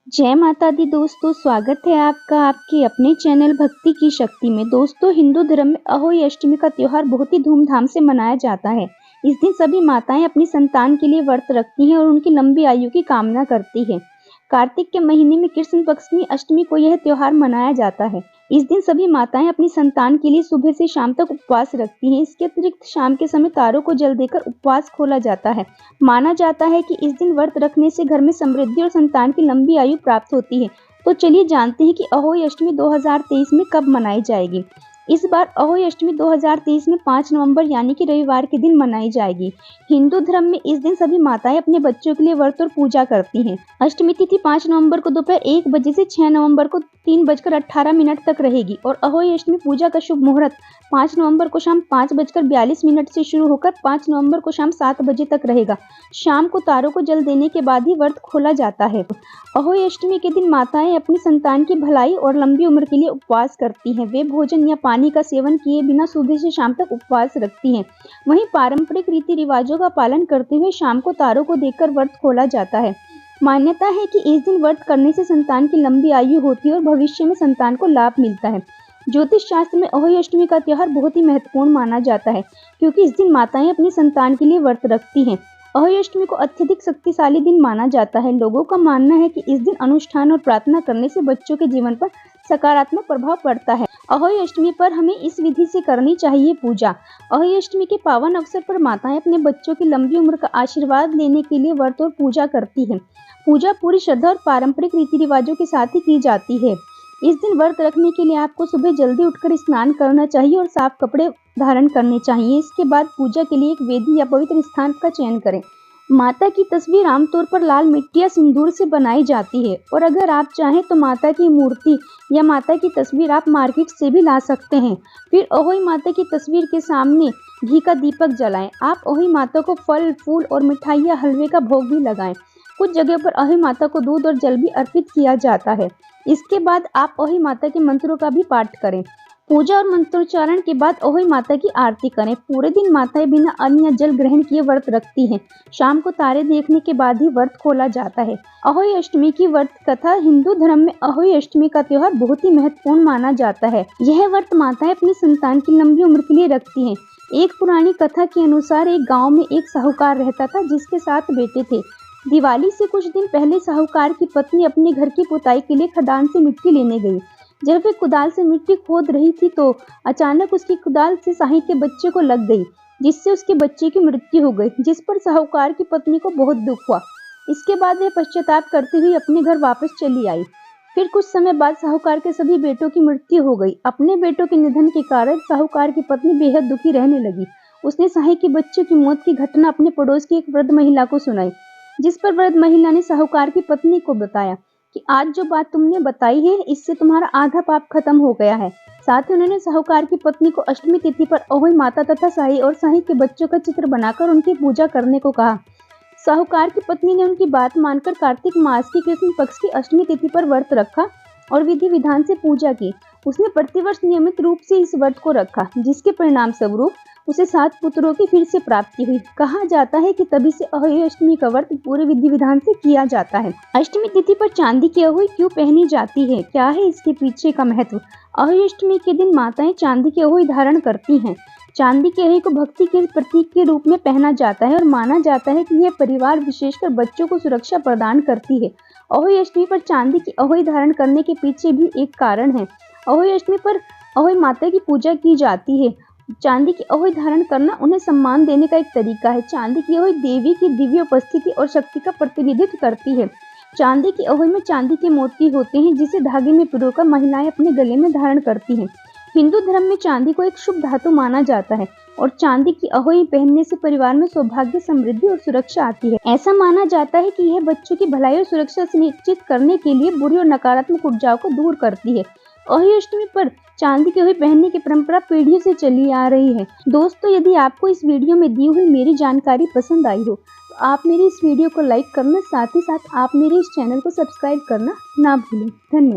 जय माता दी दोस्तों, स्वागत है आपका आपके अपने चैनल भक्ति की शक्ति में। दोस्तों, हिंदू धर्म में अहोई अष्टमी का त्योहार बहुत ही धूमधाम से मनाया जाता है। इस दिन सभी माताएं अपनी संतान के लिए व्रत रखती हैं और उनकी लंबी आयु की कामना करती हैं। कार्तिक के महीने में कृष्ण पक्ष की अष्टमी को यह त्योहार मनाया जाता है। इस दिन सभी माताएं अपनी संतान के लिए सुबह से शाम तक उपवास रखती हैं। इसके अतिरिक्त शाम के समय तारों को जल देकर उपवास खोला जाता है। माना जाता है कि इस दिन व्रत रखने से घर में समृद्धि और संतान की लंबी आयु प्राप्त होती है। तो चलिए जानते हैं कि अहोई अष्टमी 2023 में कब मनाई जाएगी। इस बार अहोई अष्टमी 2023 में 5 नवंबर यानी कि रविवार के दिन मनाई जाएगी। हिंदू धर्म में इस दिन सभी माताएं अपने बच्चों के लिए व्रत और पूजा करती हैं। अष्टमी तिथि 5 नवंबर को दोपहर 1 बजे से 6 नवंबर को 3:18 तक रहेगी और अहोई अष्टमी पूजा का शुभ मुहूर्त 5 नवंबर को शाम 5:42 से शुरू होकर 5 नवंबर को शाम 7 बजे तक रहेगा। शाम को तारों को जल देने के बाद ही व्रत खोला जाता है। अहोई अष्टमी के दिन माताएं अपनी संतान की भलाई और लंबी उम्र के लिए उपवास करती हैं। वे भोजन या पानी का सेवन किए बिना सुबह से शाम तक उपवास रखती हैं। वहीं पारंपरिक रीति रिवाजों का पालन करते हुए शाम को तारों को देखकर व्रत खोला जाता है। मान्यता है कि इस दिन व्रत करने से संतान की लंबी आयु होती है और भविष्य में संतान को लाभ मिलता है। ज्योतिष शास्त्र में अहोई अष्टमी का त्योहार बहुत ही महत्वपूर्ण माना जाता है, क्योंकि इस दिन माताएं अपनी संतान के लिए व्रत रखती हैं। अहोई अष्टमी को अत्यधिक शक्तिशाली दिन माना जाता है। लोगों का मानना है कि इस दिन अनुष्ठान और प्रार्थना करने से बच्चों के जीवन पर सकारात्मक प्रभाव पड़ता है। अहोई अष्टमी पर हमें इस विधि से करनी चाहिए पूजा। अहोई अष्टमी के पावन अवसर पर माताएं अपने बच्चों की लंबी उम्र का आशीर्वाद लेने के लिए व्रत और पूजा करती हैं। पूजा पूरी श्रद्धा और पारंपरिक रीति रिवाजों के साथ ही की जाती है। इस दिन व्रत रखने के लिए आपको सुबह जल्दी उठकर स्नान करना चाहिए और साफ कपड़े धारण करने चाहिए। इसके बाद पूजा के लिए एक वेदी या पवित्र स्थान का चयन करें। माता की तस्वीर आमतौर पर लाल मिट्टी या सिंदूर से बनाई जाती है और अगर आप चाहें तो माता की मूर्ति या माता की तस्वीर आप मार्केट से भी ला सकते हैं। फिर अहोई माता की तस्वीर के सामने घी का दीपक जलाएं। आप अहोई माता को फल, फूल और मिठाई या हलवे का भोग भी लगाएं। कुछ जगह पर अहोई माता को दूध और जल भी अर्पित किया जाता है। इसके बाद आप अहोई माता के मंत्रों का भी पाठ करें। पूजा और मंत्रोच्चारण के बाद अहोई माता की आरती करें। पूरे दिन माताएं बिना अन्न या जल ग्रहण किए व्रत रखती हैं। शाम को तारे देखने के बाद ही व्रत खोला जाता है। अहोई अष्टमी की व्रत कथा। हिंदू धर्म में अहोई अष्टमी का त्योहार बहुत ही महत्वपूर्ण माना जाता है। यह व्रत माताएं अपनी संतान की लंबी उम्र के लिए रखती हैं। एक पुरानी कथा के अनुसार एक गाँव में एक साहूकार रहता था जिसके 7 बेटे थे। दिवाली से कुछ दिन पहले साहूकार की पत्नी अपने घर की पुताई के लिए खदान से मिट्टी लेने गई। जब वे कुदाल से मिट्टी खोद रही थी तो अचानक उसकी कुदाल से साही के बच्चे को लग गई, जिससे उसके बच्चे की मृत्यु हो गई, जिस पर साहूकार की पत्नी को बहुत दुख हुआ। इसके बाद वे पश्चाताप करते हुए अपने घर वापस चली आई। फिर कुछ समय बाद साहूकार के सभी बेटों की मृत्यु हो गई। अपने बेटों के निधन के कारण साहूकार की पत्नी बेहद दुखी रहने लगी। उसने साही के बच्चे की मौत की घटना अपने पड़ोस की एक वृद्ध महिला को सुनाई, जिस पर वृद्ध महिला ने साहूकार की पत्नी को बताया कि आज जो बात तुमने बताई है इससे तुम्हारा आधा पाप खत्म हो गया है। साथ ही उन्होंने साहूकार की पत्नी को अष्टमी तिथि पर अहोई माता तथा साही और साही के बच्चों का चित्र बनाकर उनकी पूजा करने को कहा। साहूकार की पत्नी ने उनकी बात मानकर कार्तिक मास की कृष्ण पक्ष की अष्टमी तिथि पर व्रत रखा और विधि विधान से पूजा की। उसने प्रतिवर्ष नियमित रूप से इस व्रत को रखा, जिसके परिणाम स्वरूप उसे 7 पुत्रों की फिर से प्राप्ति हुई। कहा जाता है कि तभी से अहोई अष्टमी का व्रत पूरे विधि विधान से किया जाता है। अष्टमी तिथि पर चांदी की अहोई क्यों पहनी जाती है? क्या है इसके पीछे का महत्व? अहोई अष्टमी के दिन माताएं चांदी की अहोई धारण करती हैं। चांदी की अहोई को भक्ति के प्रतीक के रूप में पहना जाता है और माना जाता है कि यह परिवार विशेषकर बच्चों को सुरक्षा प्रदान करती है। अहोई अष्टमी पर चांदी की अहोई धारण करने के पीछे भी एक कारण है। अहोई अष्टमी पर अहोई माता की पूजा की जाती है। चांदी की अहोई धारण करना उन्हें सम्मान देने का एक तरीका है। चांदी की अहोई देवी की दिव्य उपस्थिति और शक्ति का प्रतिनिधित्व करती है। चांदी की अहोई में चांदी के मोती होते हैं, जिसे धागे में पिरोकर महिलाएं अपने गले में धारण करती हैं। हिंदू धर्म में चांदी को एक शुभ धातु माना जाता है और चांदी की अहोई पहनने से परिवार में सौभाग्य, समृद्धि और सुरक्षा आती है। ऐसा माना जाता है कि यह बच्चों की भलाई और सुरक्षा सुनिश्चित करने के लिए बुरी और नकारात्मक ऊर्जाओं को दूर करती है। अहोई अष्टमी पर चांदी की अहोई पहनने की परंपरा पीढ़ियों से चली आ रही है। दोस्तों, यदि आपको इस वीडियो में दी हुई मेरी जानकारी पसंद आई हो तो आप मेरी इस वीडियो को लाइक करना, साथ ही साथ आप मेरे इस चैनल को सब्सक्राइब करना ना भूलें। धन्यवाद।